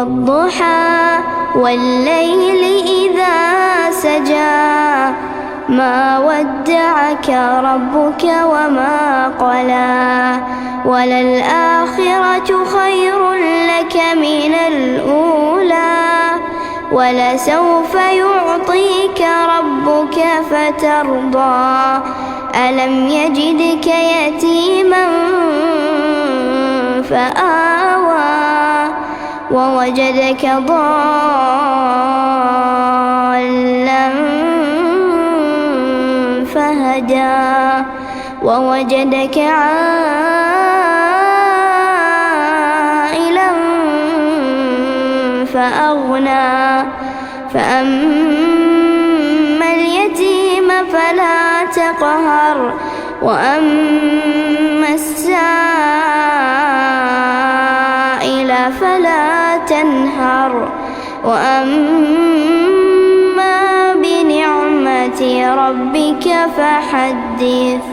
والضحى والليل إذا سجى ما ودعك ربك وما قلى وللآخرة خير لك من الأولى ولسوف يعطيك ربك فترضى ألم يجدك يتيما فآوى ووجدك ضالا فهدى ووجدك عائلا فأغنى فأما اليتيم فلا تقهر وأما السائل فلا تنهر وأما بنعمة ربك فحدث.